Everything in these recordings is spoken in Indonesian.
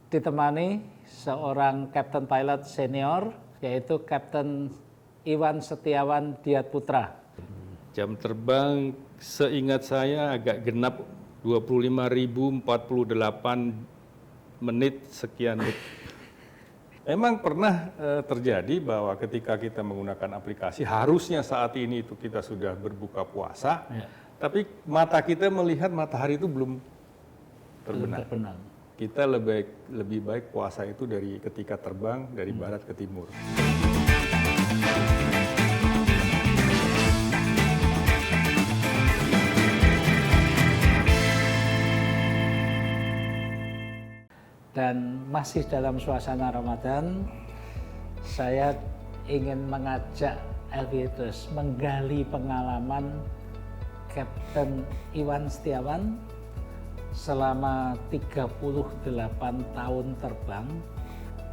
ditemani seorang Kapten Pilot senior, yaitu Kapten Iwan Setiawan Diatputra. Jam terbang seingat saya agak genap 25.048 menit sekian. Memang pernah terjadi bahwa ketika kita menggunakan aplikasi, harusnya saat ini itu kita sudah berbuka puasa, tapi mata kita melihat matahari itu belum terbenam. Kita lebih baik puasa itu dari ketika terbang dari barat ke timur. Dan masih dalam suasana Ramadan, saya ingin mengajak Elvitus menggali pengalaman Kapten Iwan Setiawan selama 38 tahun terbang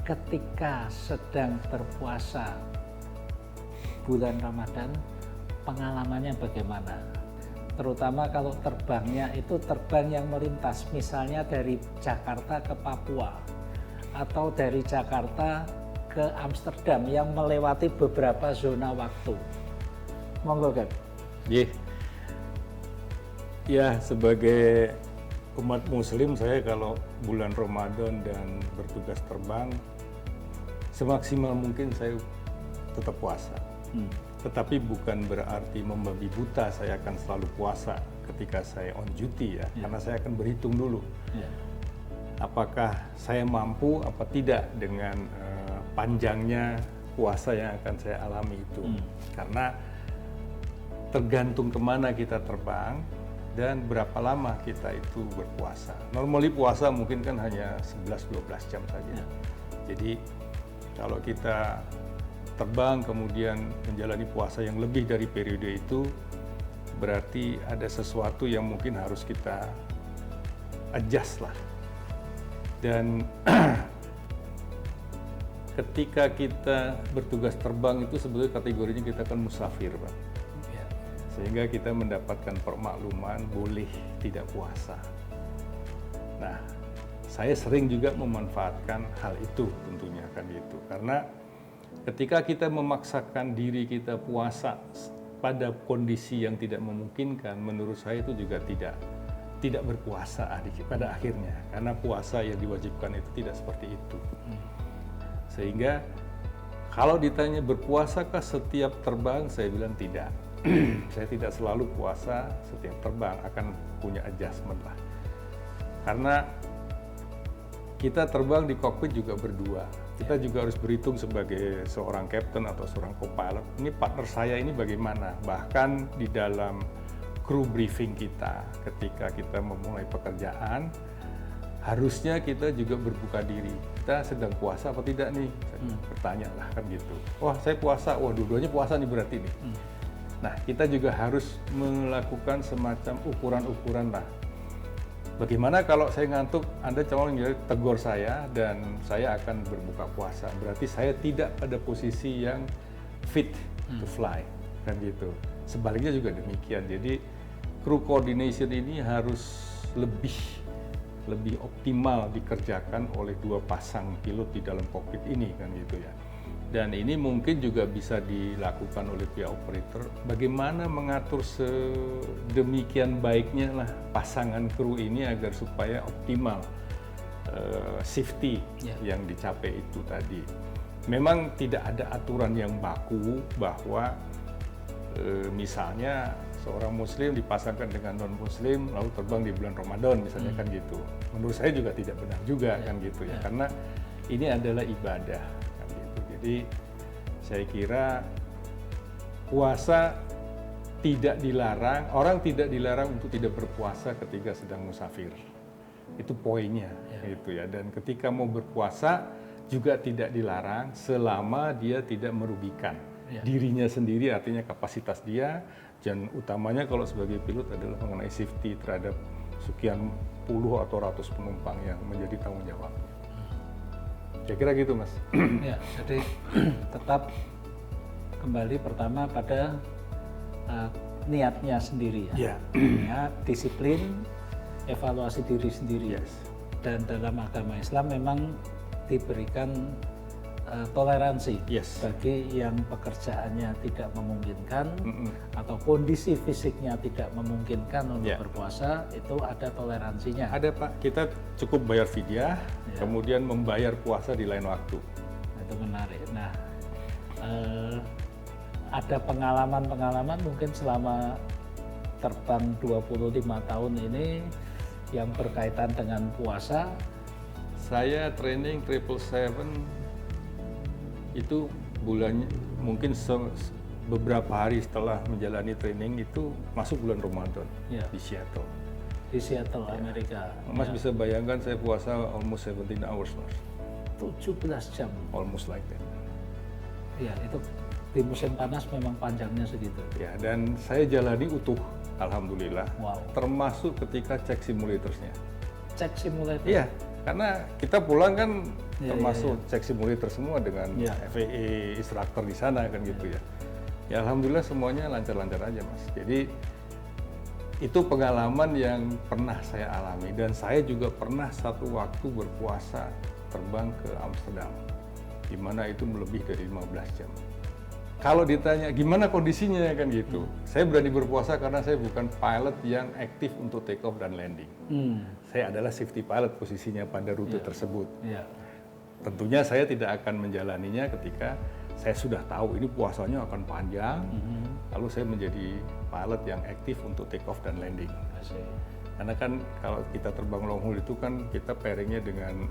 ketika sedang berpuasa bulan Ramadan, pengalamannya bagaimana? Terutama kalau terbangnya itu terbang yang melintas, misalnya dari Jakarta ke Papua atau dari Jakarta ke Amsterdam yang melewati beberapa zona waktu. Monggo, Kak. Ya, sebagai umat muslim saya kalau bulan Ramadan dan bertugas terbang semaksimal mungkin saya tetap puasa. Tetapi bukan berarti membabi buta saya akan selalu puasa ketika saya on duty ya. Karena saya akan berhitung dulu. Apakah saya mampu apa tidak dengan panjangnya puasa yang akan saya alami itu. Karena tergantung kemana kita terbang dan berapa lama kita itu berpuasa. Normally puasa mungkin kan hanya 11-12 jam saja. Jadi kalau kita terbang kemudian menjalani puasa yang lebih dari periode itu, berarti ada sesuatu yang mungkin harus kita adjust lah. Dan ketika kita bertugas terbang itu sebetulnya kategorinya kita kan musafir, Pak. Sehingga kita mendapatkan permakluman boleh tidak puasa. Nah, saya sering juga memanfaatkan hal itu tentunya kan gitu. Karena ketika kita memaksakan diri kita puasa pada kondisi yang tidak memungkinkan, menurut saya itu juga tidak berpuasa pada akhirnya. Karena puasa yang diwajibkan itu tidak seperti itu. Sehingga kalau ditanya berpuasakah setiap terbang, saya bilang tidak. Saya tidak selalu puasa setiap terbang, akan punya adjustment lah. Karena kita terbang di kokpit juga berdua. Kita juga harus berhitung sebagai seorang kapten atau seorang co-pilot. Ini partner saya ini bagaimana? Bahkan di dalam crew briefing kita, ketika kita memulai pekerjaan, harusnya kita juga berbuka diri. Kita sedang puasa apa tidak nih? Bertanya lah kan gitu. Wah saya puasa, wah dua-duanya puasa nih berarti nih. Nah kita juga harus melakukan semacam ukuran-ukuran lah. Bagaimana kalau saya ngantuk, Anda cuma tegur saya dan saya akan berbuka puasa. Berarti saya tidak pada posisi yang fit to fly, kan gitu. Sebaliknya juga demikian. Jadi crew coordination ini harus lebih optimal dikerjakan oleh dua pasang pilot di dalam kokpit ini, kan gitu ya. Dan ini mungkin juga bisa dilakukan oleh pihak operator. Bagaimana mengatur sedemikian baiknya lah pasangan kru ini agar supaya optimal safety yang dicapai itu tadi. Memang tidak ada aturan yang baku bahwa misalnya seorang muslim dipasangkan dengan non-muslim lalu terbang di bulan Ramadan misalnya kan gitu. Menurut saya juga tidak benar juga kan gitu ya. Karena ini adalah ibadah. Jadi saya kira puasa tidak dilarang, orang tidak dilarang untuk tidak berpuasa ketika sedang musafir. Itu poinnya gitu ya. Dan ketika mau berpuasa juga tidak dilarang selama dia tidak merugikan dirinya sendiri, artinya kapasitas dia, dan utamanya kalau sebagai pilot adalah mengenai safety terhadap sekian puluh atau ratus penumpang yang menjadi tanggung jawab. Saya kira gitu, Mas. Ya, jadi tetap kembali pertama pada niatnya sendiri ya. Niat, disiplin, evaluasi diri sendiri. dan dalam agama Islam memang diberikan toleransi Yes. bagi yang pekerjaannya tidak memungkinkan atau kondisi fisiknya tidak memungkinkan untuk Yeah. berpuasa, itu ada toleransinya. Ada Pak, kita cukup bayar fidyah, kemudian membayar puasa di lain waktu. Itu menarik. Nah, ada pengalaman-pengalaman mungkin selama terbang 25 tahun ini yang berkaitan dengan puasa. Saya training 777 itu bulannya mungkin beberapa hari setelah menjalani training itu masuk bulan Ramadan Ya. di Seattle. Di Seattle, Amerika. Mas Ya, bisa bayangkan saya puasa almost 17 hours, Mas. 17 jam. Almost like that. Ya, itu di musim panas memang panjangnya segitu. Ya, dan saya jalani utuh, alhamdulillah. Wow. Termasuk ketika cek simulatorsnya. Cek simulator. Iya, karena kita pulang kan Iya, termasuk cek simulator semua dengan Iya. FAA instruktur di sana kan gitu ya. Ya alhamdulillah semuanya lancar-lancar aja Mas. Jadi itu pengalaman yang pernah saya alami dan saya juga pernah satu waktu berpuasa terbang ke Amsterdam, di mana itu lebih dari 15 jam. Kalau ditanya gimana kondisinya kan gitu, saya berani berpuasa karena saya bukan pilot yang aktif untuk take off dan landing. Saya adalah safety pilot posisinya pada rute tersebut. Iya. Tentunya saya tidak akan menjalaninya ketika saya sudah tahu ini puasanya akan panjang, lalu saya menjadi pilot yang aktif untuk take off dan landing. Masih. Karena kan kalau kita terbang long haul itu kan kita pairingnya dengan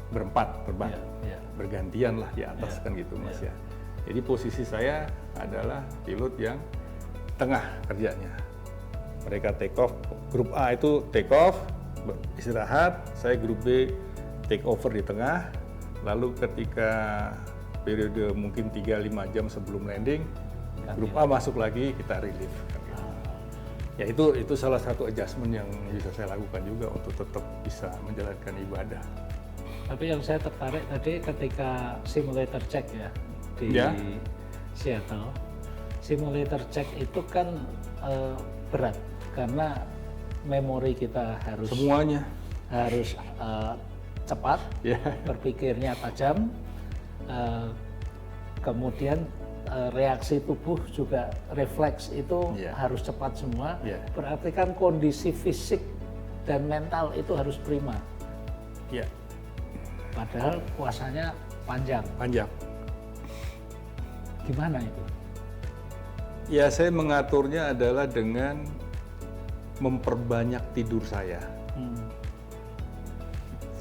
berempat terbang, Iya. bergantian lah di atas kan gitu Mas ya. Jadi posisi saya adalah pilot yang tengah kerjanya. Mereka take off, grup A itu take off, istirahat, saya grup B take over di tengah, lalu ketika periode mungkin 3-5 jam sebelum landing, grup A masuk lagi, kita relief. Kan gitu. Ya itu salah satu adjustment yang bisa saya lakukan juga untuk tetap bisa menjalankan ibadah. Tapi yang saya tertarik tadi ketika simulator check ya di Seattle, simulator check itu kan berat karena memori kita harus Semuanya. cepat, Ya. berpikirnya tajam, kemudian reaksi tubuh juga refleks itu harus cepat semua. Berarti kan kondisi fisik dan mental itu harus prima. Ya. Padahal puasanya panjang. Panjang. Gimana itu? Ya saya mengaturnya adalah dengan memperbanyak tidur saya.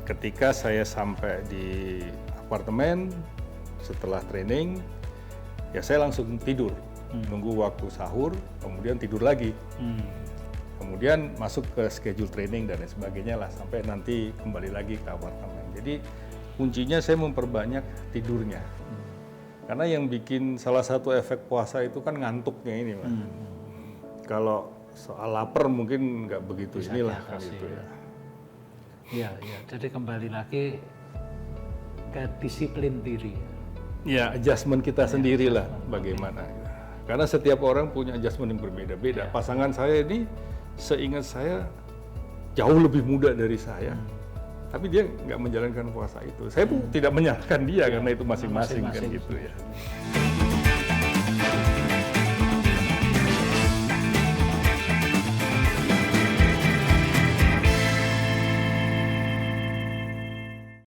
Ketika saya sampai di apartemen setelah training, ya saya langsung tidur, nunggu waktu sahur, kemudian tidur lagi. Kemudian masuk ke schedule training dan lain sebagainya lah, sampai nanti kembali lagi ke apartemen. Jadi kuncinya saya memperbanyak tidurnya. Karena yang bikin salah satu efek puasa itu kan ngantuknya ini, Mas. Kalau soal lapar mungkin nggak begitu Bisa inilah diatasi, kan itu ya. Iya. Jadi kembali lagi ke disiplin diri. Ya, adjustment kita sendirilah bagaimana. Karena setiap orang punya adjustment yang berbeda-beda. Pasangan saya ini seingat saya jauh lebih muda dari saya. Tapi dia nggak menjalankan puasa itu. Saya pun tidak menyalahkan dia karena itu masing-masing kan gitu ya.